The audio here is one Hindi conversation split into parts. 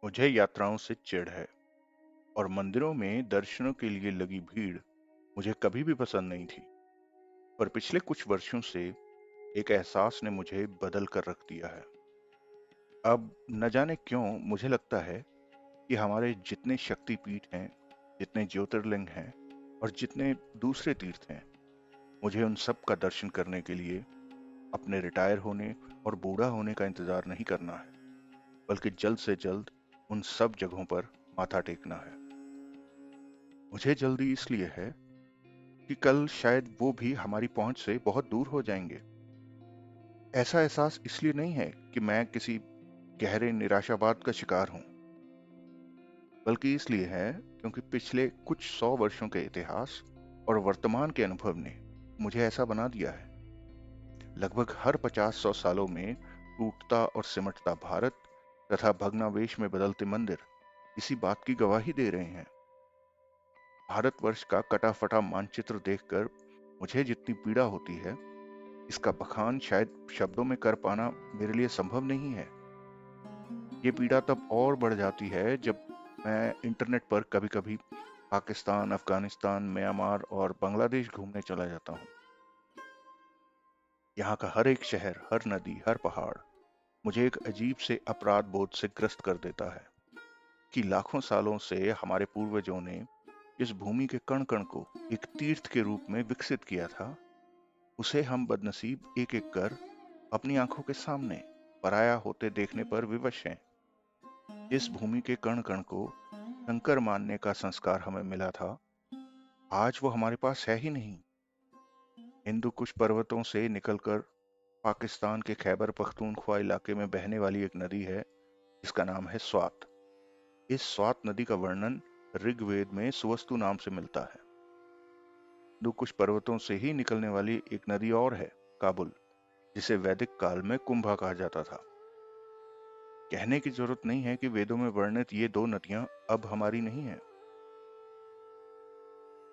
मुझे यात्राओं से चिढ़ है और मंदिरों में दर्शनों के लिए लगी भीड़ मुझे कभी भी पसंद नहीं थी। पर पिछले कुछ वर्षों से एक एहसास ने मुझे बदल कर रख दिया है। अब न जाने क्यों मुझे लगता है कि हमारे जितने शक्तिपीठ हैं, जितने ज्योतिर्लिंग हैं और जितने दूसरे तीर्थ हैं, मुझे उन सब का दर्शन करने के लिए अपने रिटायर होने और बूढ़ा होने का इंतजार नहीं करना है, बल्कि जल्द से जल्द उन सब जगहों पर माथा टेकना है। मुझे जल्दी इसलिए है कि कल शायद वो भी हमारी पहुंच से बहुत दूर हो जाएंगे। ऐसा एहसास इसलिए नहीं है कि मैं किसी गहरे निराशावाद का शिकार हूं, बल्कि इसलिए है क्योंकि पिछले कुछ 100 वर्षों के इतिहास और वर्तमान के अनुभव ने मुझे ऐसा बना दिया है। लगभग हर 50-100 सालों में टूटता और सिमटता भारत तथा भग्नावेश में बदलते मंदिर इसी बात की गवाही दे रहे हैं। भारतवर्ष का कटा फटा मानचित्र देखकर मुझे जितनी पीड़ा होती है, इसका बखान शायद शब्दों में कर पाना मेरे लिए संभव नहीं है। ये पीड़ा तब और बढ़ जाती है जब मैं इंटरनेट पर कभी-कभी पाकिस्तान, अफगानिस्तान, म्यांमार और बांग्लादेश घूमने चला जाता हूँ। यहाँ का हर एक शहर, हर नदी, हर पहाड़ मुझे एक अजीब से अपराध बोध से ग्रस्त कर देता है कि लाखों सालों से हमारे पूर्वजों ने इस भूमि के कण कण को एक तीर्थ के रूप में विकसित किया था, उसे हम बदनसीब एक एक कर अपनी आंखों के सामने पराया होते देखने पर विवश हैं। इस भूमि के कण कण को शंकर मानने का संस्कार हमें मिला था, आज वो हमारे पास है ही नहीं। हिंदू कुश पर्वतों से निकलकर पाकिस्तान के खैबर पख्तूनख्वा इलाके में बहने वाली एक नदी है जिसका नाम है स्वात। इस स्वात नदी का वर्णन ऋग्वेद में सुवस्तु नाम से मिलता है। हिंदू कुश पर्वतों से ही निकलने वाली एक नदी और है, काबुल, जिसे वैदिक काल में कुंभा कहा जाता था। कहने की जरूरत नहीं है कि वेदों में वर्णित ये दो नदियां अब हमारी नहीं है।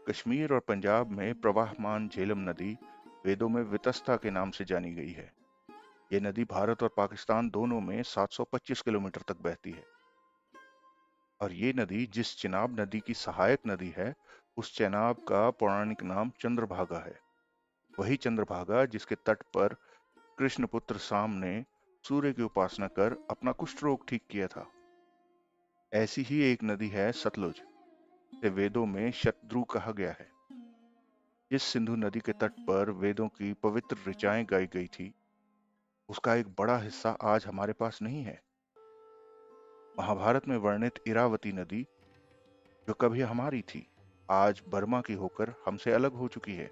कश्मीर और पंजाब में प्रवाहमान झेलम नदी वेदों में वितस्ता के नाम से जानी गई है। ये नदी भारत और पाकिस्तान दोनों में 725 किलोमीटर तक बहती है। और ये नदी जिस चिनाब नदी की सहायक नदी है, उस चिनाब का पौराणिक नाम चंद्रभागा है। वही चंद्रभागा जिसके तट पर कृष्णपुत्र साम ने सूर्य की उपासना कर अपना कुष्ठ रोग ठीक किया था। ऐसी ही एक नदी है सतलुज, जिसे वेदों में शतद्रु कहा गया है। जिस सिंधु नदी के तट पर वेदों की पवित्र ऋचाएं गाई गई थी, उसका एक बड़ा हिस्सा आज हमारे पास नहीं है। महाभारत में वर्णित इरावती नदी, जो कभी हमारी थी, आज बर्मा की होकर हमसे अलग हो चुकी है।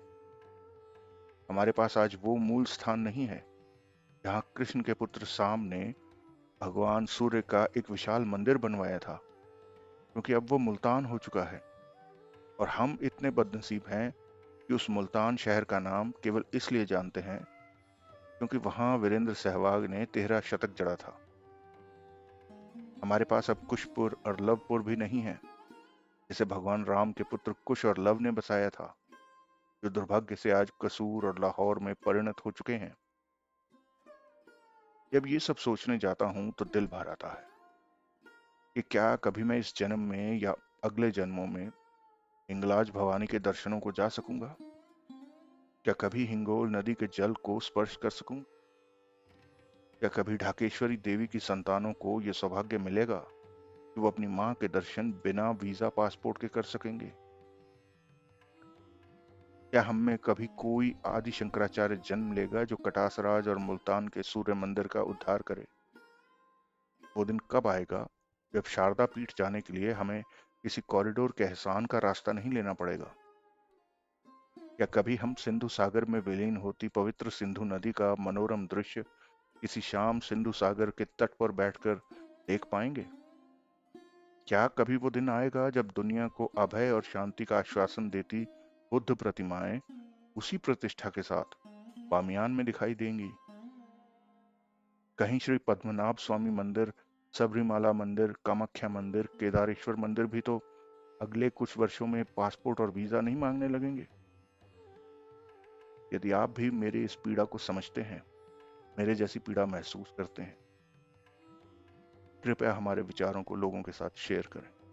हमारे पास आज वो मूल स्थान नहीं है जहाँ कृष्ण के पुत्र साम ने भगवान सूर्य का एक विशाल मंदिर बनवाया था, क्योंकि अब वो मुल्तान हो चुका है। और हम इतने बदनसीब हैं कि उस मुल्तान शहर का नाम केवल इसलिए जानते हैं क्योंकि वहां वीरेंद्र सहवाग ने 13 शतक जड़ा था। हमारे पास अब कुशपुर और लवपुर भी नहीं है, जिसे भगवान राम के पुत्र कुश और लव ने बसाया था, जो दुर्भाग्य से आज कसूर और लाहौर में परिणत हो चुके हैं। जब ये सब सोचने जाता हूँ तो दिल भर आता है कि क्या कभी मैं इस जन्म में या अगले जन्मों में हिंगलाज भवानी के दर्शनों को जा सकूंगा? क्या कभी हिंगोल नदी के जल को स्पर्श कर सकूं? क्या कभी ढाकेश्वरी देवी की संतानों को यह सौभाग्य मिलेगा कि वो अपनी मां के दर्शन बिना वीजा पासपोर्ट के कर सकेंगे? क्या हम में कभी कोई आदि शंकराचार्य जन्म लेगा जो कटासराज और मुल्तान के सूर्य मंदिर का उद्धार करे? वो दिन कब आएगा जब शारदा पीठ जाने के लिए हमें किसी कॉरिडोर के एहसान का रास्ता नहीं लेना पड़ेगा? क्या कभी हम सिंधु सागर में विलीन होती पवित्र सिंधु नदी का मनोरम दृश्य किसी शाम सिंधु सागर के तट पर बैठकर देख पाएंगे? क्या कभी वो दिन आएगा जब दुनिया को अभय और शांति का आश्वासन देती बुद्ध प्रतिमाएं उसी प्रतिष्ठा के साथ बामियान में दिखाई देंगी? कहीं श्री पद्मनाभ स्वामी मंदिर, सबरीमाला मंदिर, कामाख्या मंदिर, केदारेश्वर मंदिर भी तो अगले कुछ वर्षों में पासपोर्ट और वीजा नहीं मांगने लगेंगे। यदि आप भी मेरी इस पीड़ा को समझते हैं, मेरे जैसी पीड़ा महसूस करते हैं, कृपया हमारे विचारों को लोगों के साथ शेयर करें।